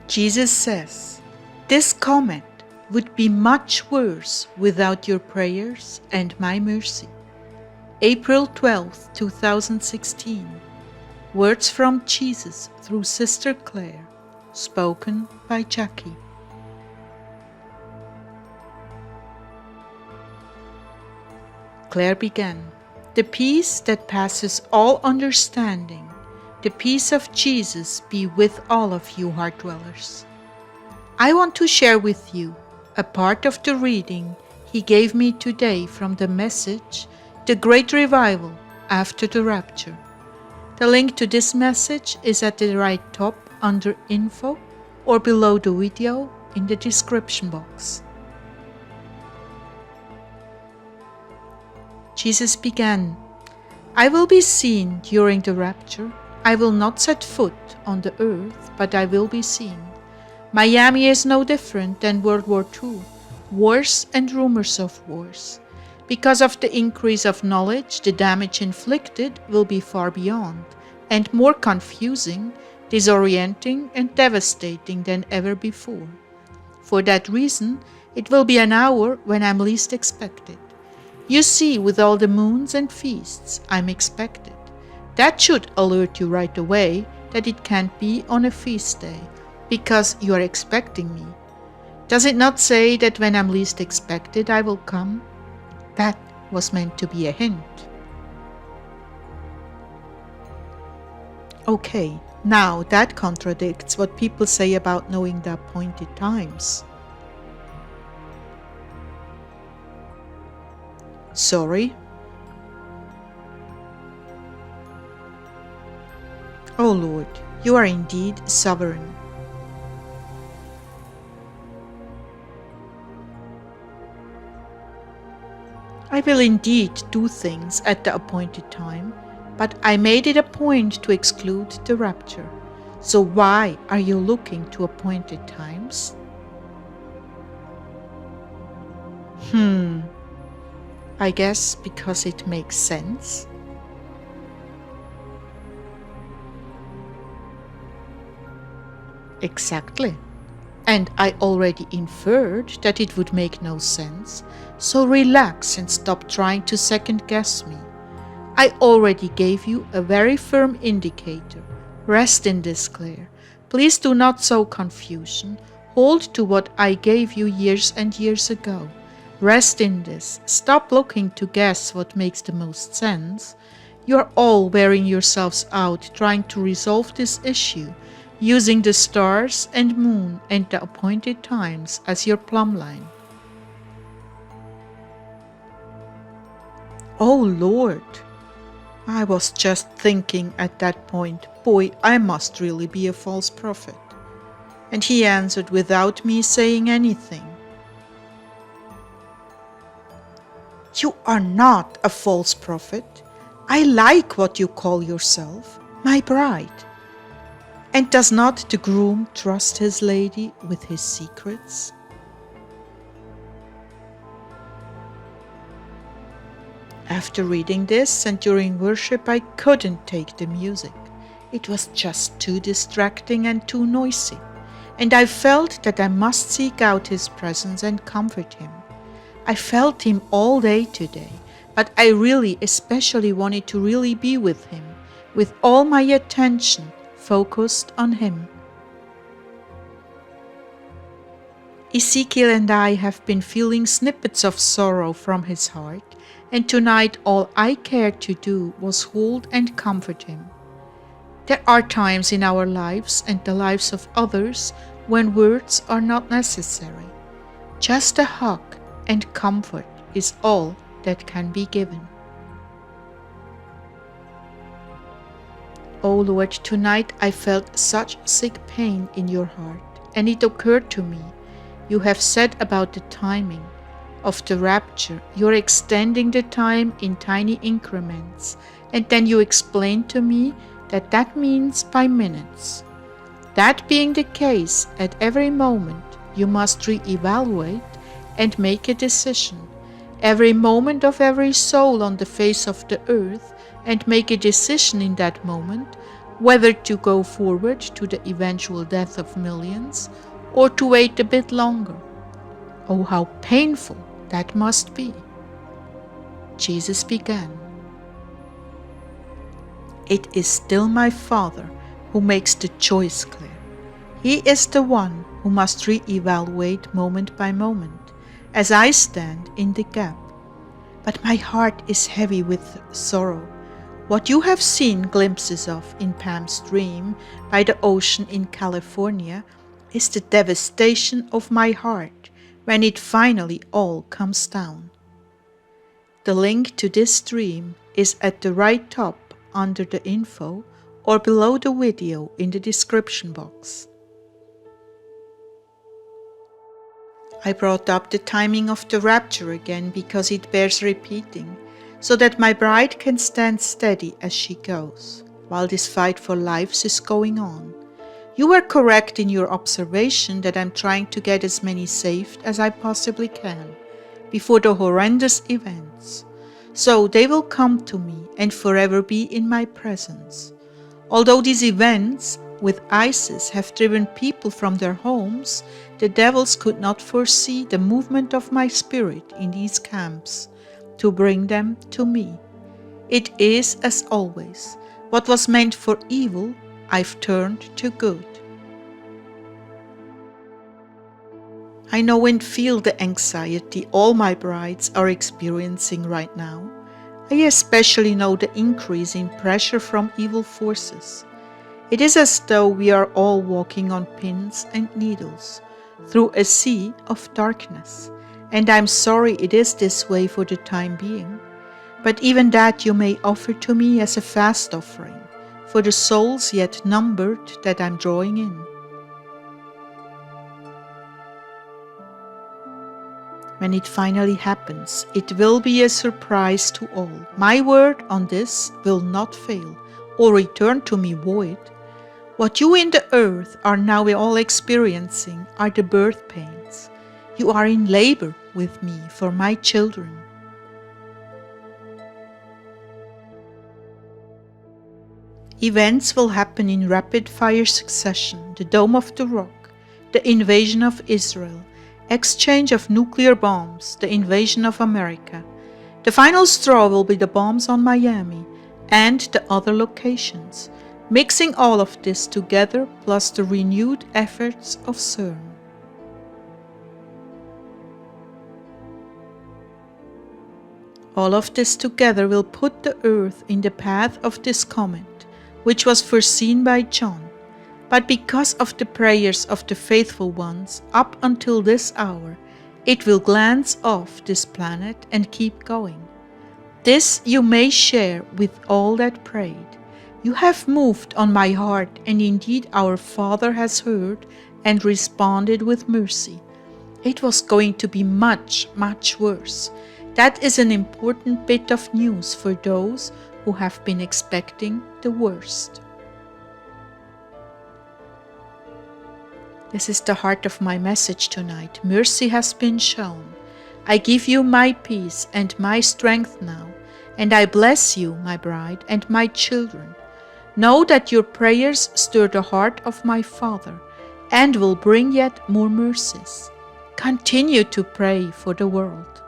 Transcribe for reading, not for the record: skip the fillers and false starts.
Jesus says, "This comet would be much worse without your prayers and my mercy." April 12, 2016. Words from Jesus through Sister Clare, spoken by Jackie. Clare began, "The peace that passes all understanding, the peace of Jesus be with all of you, Heartdwellers." I want to share with you a part of the reading he gave me today from the message, "The Great Revival After the Rapture." The link to this message is at the right top under info or below the video in the description box. Jesus began, "I will be seen during the rapture. I will not set foot on the earth, but I will be seen." Miami is no different than World War II, wars and rumors of wars. Because of the increase of knowledge, the damage inflicted will be far beyond, and more confusing, disorienting, and devastating than ever before. For that reason, it will be an hour when I'm least expected. You see, with all the moons and feasts, I'm expected. That should alert you right away that it can't be on a feast day, because you are expecting me. Does it not say that when I'm least expected I will come? That was meant to be a hint. Okay, now that contradicts what people say about knowing the appointed times. Sorry? Oh Lord, you are indeed sovereign. I will indeed do things at the appointed time, but I made it a point to exclude the rapture. So why are you looking to appointed times? I guess because it makes sense. Exactly. And I already inferred that it would make no sense, so relax and stop trying to second guess me. I already gave you a very firm indicator. Rest in this, Clare. Please do not sow confusion. Hold to what I gave you years and years ago. Rest in this. Stop looking to guess what makes the most sense. You are all wearing yourselves out trying to resolve this issue, using the stars and moon and the appointed times as your plumb line. Oh Lord! I was just thinking at that point, boy, I must really be a false prophet. And he answered without me saying anything. You are not a false prophet. I like what you call yourself, my bride. And does not the groom trust his lady with his secrets? After reading this and during worship, I couldn't take the music. It was just too distracting and too noisy, and I felt that I must seek out his presence and comfort him. I felt him all day today, but I really especially wanted to really be with him, with all my attention focused on him. Ezekiel and I have been feeling snippets of sorrow from his heart, and tonight all I cared to do was hold and comfort him. There are times in our lives and the lives of others when words are not necessary. Just a hug and comfort is all that can be given. Oh Lord, tonight I felt such sick pain in your heart, and it occurred to me, you have said about the timing of the rapture, you're extending the time in tiny increments, and then you explained to me that that means by minutes. That being the case, at every moment you must re-evaluate and make a decision, every moment of every soul on the face of the earth, and make a decision in that moment whether to go forward to the eventual death of millions or to wait a bit longer. Oh, how painful that must be. Jesus began, "It is still my Father who makes the choice, Clare. He is the one who must re-evaluate moment by moment, as I stand in the gap. But my heart is heavy with sorrow. What you have seen glimpses of in Pam's dream by the ocean in California is the devastation of my heart when it finally all comes down." The link to this dream is at the right top under the info or below the video in the description box. I brought up the timing of the rapture again because it bears repeating, so that my bride can stand steady as she goes, while this fight for lives is going on. You were correct in your observation that I'm trying to get as many saved as I possibly can before the horrendous events, so they will come to me and forever be in my presence. Although these events with ISIS have driven people from their homes, the devils could not foresee the movement of my spirit in these camps to bring them to me. It is, as always, what was meant for evil, I've turned to good. I know and feel the anxiety all my brides are experiencing right now. I especially know the increase in pressure from evil forces. It is as though we are all walking on pins and needles through a sea of darkness, and I'm sorry it is this way for the time being, but even that you may offer to me as a fast offering for the souls yet numbered that I'm drawing in. When it finally happens, it will be a surprise to all. My word on this will not fail or return to me void. What you in the earth are now all experiencing are the birth pains. You are in labor with me for my children. Events will happen in rapid-fire succession: the Dome of the Rock, the invasion of Israel, exchange of nuclear bombs, the invasion of America. The final straw will be the bombs on Miami and the other locations, mixing all of this together plus the renewed efforts of CERN. All of this together will put the Earth in the path of this comet, which was foreseen by John. But because of the prayers of the faithful ones up until this hour, it will glance off this planet and keep going. This you may share with all that prayed. You have moved on my heart, and indeed our Father has heard and responded with mercy. It was going to be much, much worse. That is an important bit of news for those who have been expecting the worst. This is the heart of my message tonight. Mercy has been shown. I give you my peace and my strength now, and I bless you, my bride, and my children. Know that your prayers stir the heart of my Father and will bring yet more mercies. Continue to pray for the world.